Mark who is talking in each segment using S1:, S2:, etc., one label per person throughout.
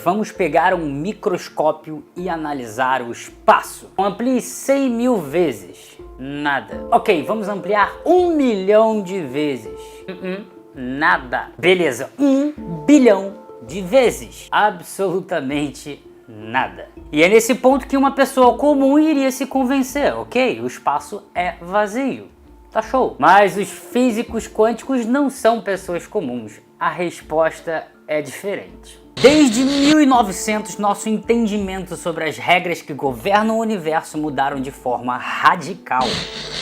S1: vamos pegar um microscópio e analisar o espaço. Amplie 100 mil vezes. Nada. Ok, vamos ampliar 1 milhão de vezes. Nada. Beleza, 1 bilhão de vezes. Absolutamente nada. E é nesse ponto que uma pessoa comum iria se convencer, ok? O espaço é vazio. Tá show. Mas os físicos quânticos não são pessoas comuns. A resposta é diferente. Desde 1900, nosso entendimento sobre as regras que governam o universo mudaram de forma radical.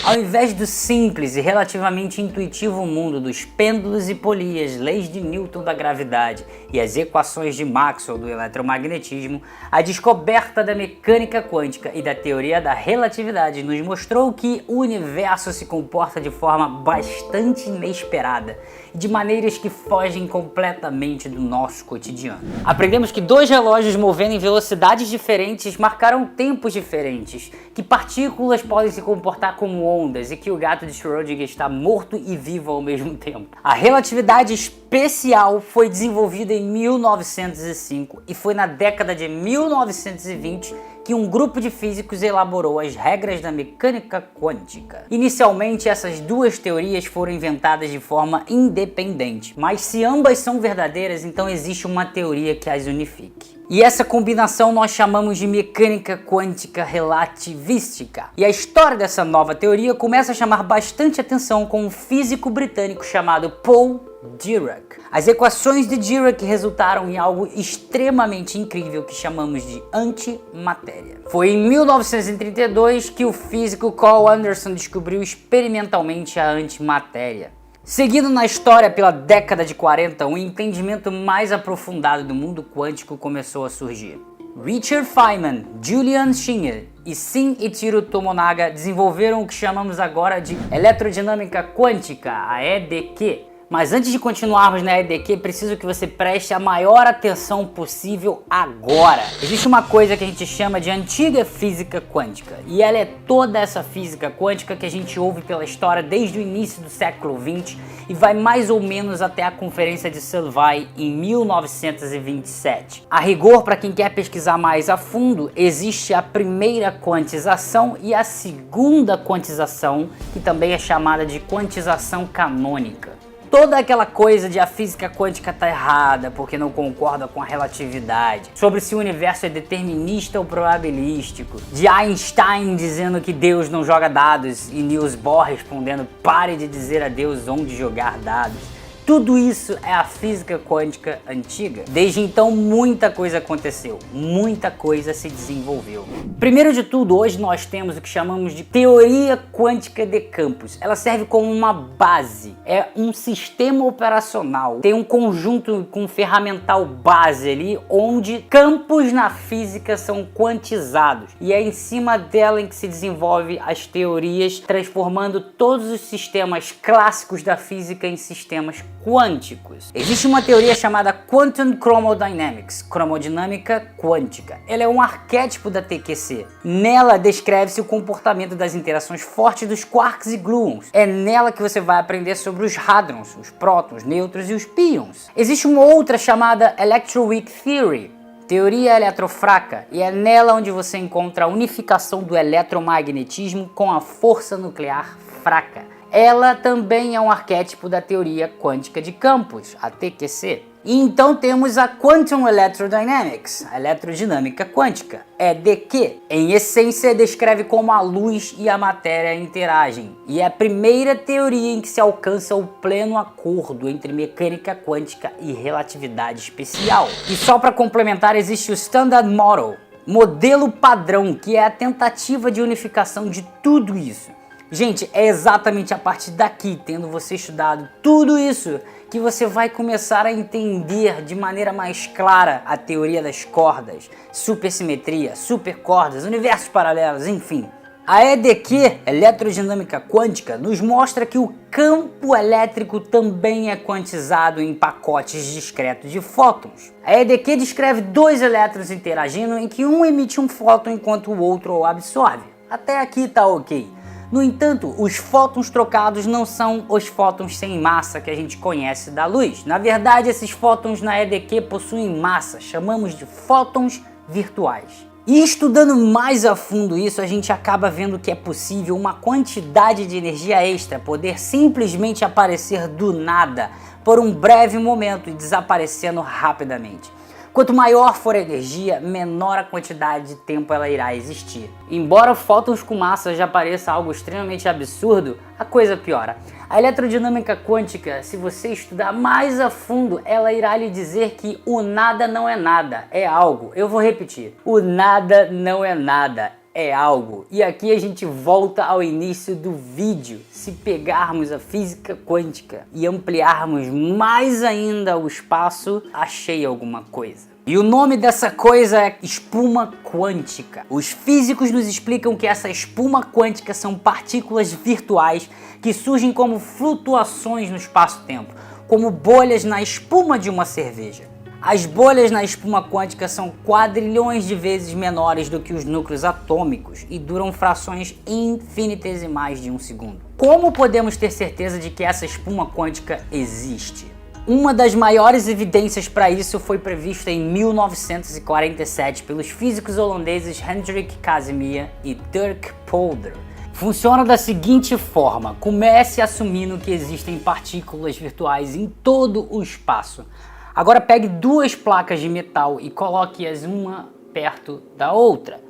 S1: Ao invés do simples e relativamente intuitivo mundo dos pêndulos e polias, leis de Newton da gravidade e as equações de Maxwell do eletromagnetismo, a descoberta da mecânica quântica e da teoria da relatividade nos mostrou que o universo se comporta de forma bastante inesperada e de maneiras que fogem completamente do nosso cotidiano. Aprendemos que dois relógios movendo em velocidades diferentes marcaram tempos diferentes, que partículas podem se comportar como ondas e que o gato de Schrödinger está morto e vivo ao mesmo tempo. A relatividade especial foi desenvolvida em 1905 e foi na década de 1920 que um grupo de físicos elaborou as regras da mecânica quântica. Inicialmente, essas duas teorias foram inventadas de forma independente, mas se ambas são verdadeiras, então existe uma teoria que as unifique. E essa combinação nós chamamos de mecânica quântica relativística. E a história dessa nova teoria começa a chamar bastante atenção com um físico britânico chamado Paul Dirac. As equações de Dirac resultaram em algo extremamente incrível que chamamos de antimatéria. Foi em 1932 que o físico Carl Anderson descobriu experimentalmente a antimatéria. Seguindo na história pela década de 40, um entendimento mais aprofundado do mundo quântico começou a surgir. Richard Feynman, Julian Schinger e Shinichiro Tomonaga desenvolveram o que chamamos agora de eletrodinâmica quântica, a EDQ. Mas antes de continuarmos na EDQ, preciso que você preste a maior atenção possível agora. Existe uma coisa que a gente chama de antiga física quântica, e ela é toda essa física quântica que a gente ouve pela história desde o início do século XX e vai mais ou menos até a Conferência de Sylvie em 1927. A rigor, para quem quer pesquisar mais a fundo, existe a primeira quantização e a segunda quantização, que também é chamada de quantização canônica. Toda aquela coisa de a física quântica tá errada porque não concorda com a relatividade, sobre se o universo é determinista ou probabilístico, de Einstein dizendo que Deus não joga dados e Niels Bohr respondendo pare de dizer a Deus onde jogar dados. Tudo isso é a física quântica antiga. Desde então, muita coisa aconteceu, muita coisa se desenvolveu. Primeiro de tudo, hoje nós temos o que chamamos de teoria quântica de campos. Ela serve como uma base, é um sistema operacional, tem um conjunto com ferramental base ali, onde campos na física são quantizados. E é em cima dela em que se desenvolve as teorias, transformando todos os sistemas clássicos da física em sistemas quânticos. Existe uma teoria chamada Quantum Chromodynamics, cromodinâmica quântica. Ela é um arquétipo da TQC. Nela descreve-se o comportamento das interações fortes dos quarks e gluons. É nela que você vai aprender sobre os hadrons, os prótons, nêutrons e os pions. Existe uma outra chamada Electroweak Theory, teoria eletrofraca, e é nela onde você encontra a unificação do eletromagnetismo com a força nuclear fraca. Ela também é um arquétipo da teoria quântica de campos, a TQC. E então temos a Quantum Electrodynamics, a eletrodinâmica quântica, EDQ. Em essência, descreve como a luz e a matéria interagem. E é a primeira teoria em que se alcança o pleno acordo entre mecânica quântica e relatividade especial. E só para complementar, existe o Standard Model, modelo padrão, que é a tentativa de unificação de tudo isso. Gente, é exatamente a partir daqui, tendo você estudado tudo isso, que você vai começar a entender de maneira mais clara a teoria das cordas, supersimetria, supercordas, universos paralelos, enfim. A EDQ, eletrodinâmica quântica, nos mostra que o campo elétrico também é quantizado em pacotes discretos de fótons. A EDQ descreve dois elétrons interagindo em que um emite um fóton enquanto o outro o absorve. Até aqui tá ok. No entanto, os fótons trocados não são os fótons sem massa que a gente conhece da luz. Na verdade, esses fótons na EDQ possuem massa, chamamos de fótons virtuais. E estudando mais a fundo isso, a gente acaba vendo que é possível uma quantidade de energia extra poder simplesmente aparecer do nada por um breve momento e desaparecendo rapidamente. Quanto maior for a energia, menor a quantidade de tempo ela irá existir. Embora fótons com massa já pareça algo extremamente absurdo, a coisa piora. A eletrodinâmica quântica, se você estudar mais a fundo, ela irá lhe dizer que o nada não é nada, é algo. Eu vou repetir, o nada não é nada, é algo. E aqui a gente volta ao início do vídeo. Se pegarmos a física quântica e ampliarmos mais ainda o espaço, achei alguma coisa. E o nome dessa coisa é espuma quântica. Os físicos nos explicam que essa espuma quântica são partículas virtuais que surgem como flutuações no espaço-tempo, como bolhas na espuma de uma cerveja. As bolhas na espuma quântica são quadrilhões de vezes menores do que os núcleos atômicos e duram frações infinitesimais de um segundo. Como podemos ter certeza de que essa espuma quântica existe? Uma das maiores evidências para isso foi prevista em 1947 pelos físicos holandeses Hendrik Casimir e Dirk Polder. Funciona da seguinte forma: comece assumindo que existem partículas virtuais em todo o espaço. Agora pegue duas placas de metal e coloque-as uma perto da outra.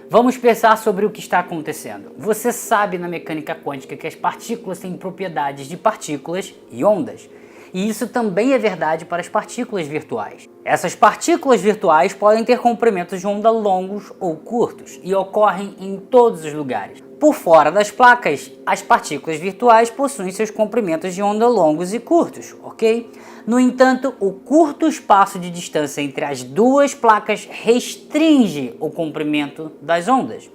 S1: Vamos pensar sobre o que está acontecendo. Você sabe na mecânica quântica que as partículas têm propriedades de partículas e ondas. E isso também é verdade para as partículas virtuais. Essas partículas virtuais podem ter comprimentos de onda longos ou curtos e ocorrem em todos os lugares. Por fora das placas, as partículas virtuais possuem seus comprimentos de onda longos e curtos, ok? No entanto, o curto espaço de distância entre as duas placas restringe o comprimento das ondas.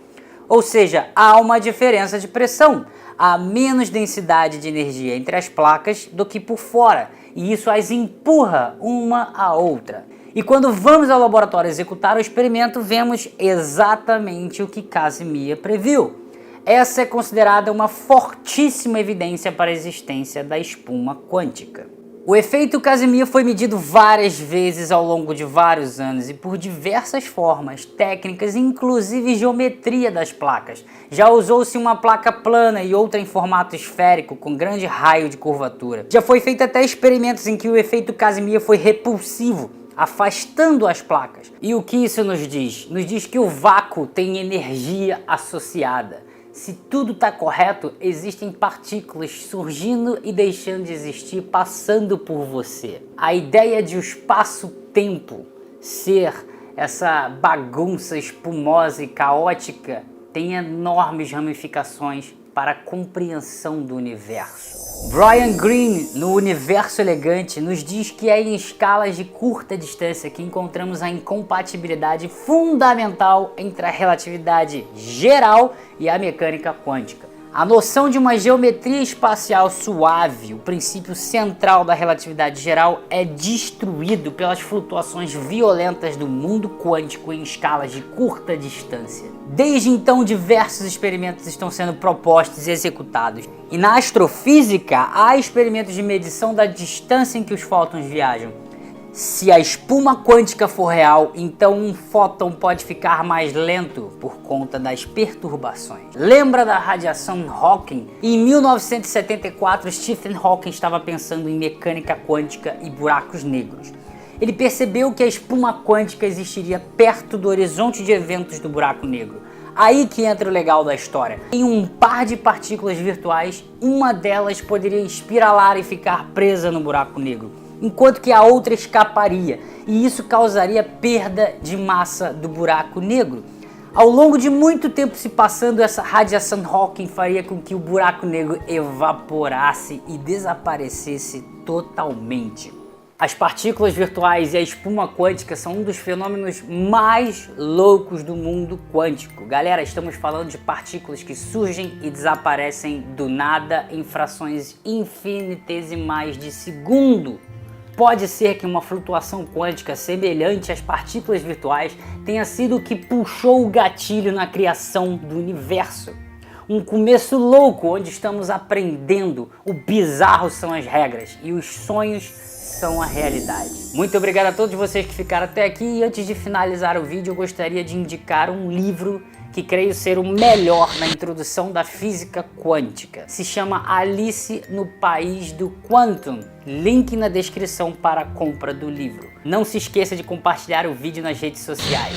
S1: Ou seja, há uma diferença de pressão, há menos densidade de energia entre as placas do que por fora, e isso as empurra uma à outra. E quando vamos ao laboratório executar o experimento, vemos exatamente o que Casimir previu. Essa é considerada uma fortíssima evidência para a existência da espuma quântica. O efeito Casimir foi medido várias vezes ao longo de vários anos e por diversas formas, técnicas, inclusive geometria das placas. Já usou-se uma placa plana e outra em formato esférico com grande raio de curvatura. Já foi feito até experimentos em que o efeito Casimir foi repulsivo, afastando as placas. E o que isso nos diz? Nos diz que o vácuo tem energia associada. Se tudo está correto, existem partículas surgindo e deixando de existir, passando por você. A ideia de o espaço-tempo ser essa bagunça espumosa e caótica tem enormes ramificações para a compreensão do universo. Brian Greene, no Universo Elegante, nos diz que é em escalas de curta distância que encontramos a incompatibilidade fundamental entre a relatividade geral e a mecânica quântica. A noção de uma geometria espacial suave, o princípio central da relatividade geral, é destruído pelas flutuações violentas do mundo quântico em escalas de curta distância. Desde então, diversos experimentos estão sendo propostos e executados. E na astrofísica, há experimentos de medição da distância em que os fótons viajam. Se a espuma quântica for real, então um fóton pode ficar mais lento por conta das perturbações. Lembra da radiação Hawking? Em 1974, Stephen Hawking estava pensando em mecânica quântica e buracos negros. Ele percebeu que a espuma quântica existiria perto do horizonte de eventos do buraco negro. Aí que entra o legal da história. Em um par de partículas virtuais, uma delas poderia espiralar e ficar presa no buraco negro, enquanto que a outra escaparia, e isso causaria perda de massa do buraco negro. Ao longo de muito tempo se passando, essa radiação Hawking faria com que o buraco negro evaporasse e desaparecesse totalmente. As partículas virtuais e a espuma quântica são um dos fenômenos mais loucos do mundo quântico. Galera, estamos falando de partículas que surgem e desaparecem do nada em frações infinitesimais de segundo. Pode ser que uma flutuação quântica semelhante às partículas virtuais tenha sido o que puxou o gatilho na criação do universo. Um começo louco, onde estamos aprendendo o bizarro são as regras e os sonhos são a realidade. Muito obrigado a todos vocês que ficaram até aqui e antes de finalizar o vídeo eu gostaria de indicar um livro que creio ser o melhor na introdução da física quântica. Se chama Alice no País do Quantum. Link na descrição para a compra do livro. Não se esqueça de compartilhar o vídeo nas redes sociais.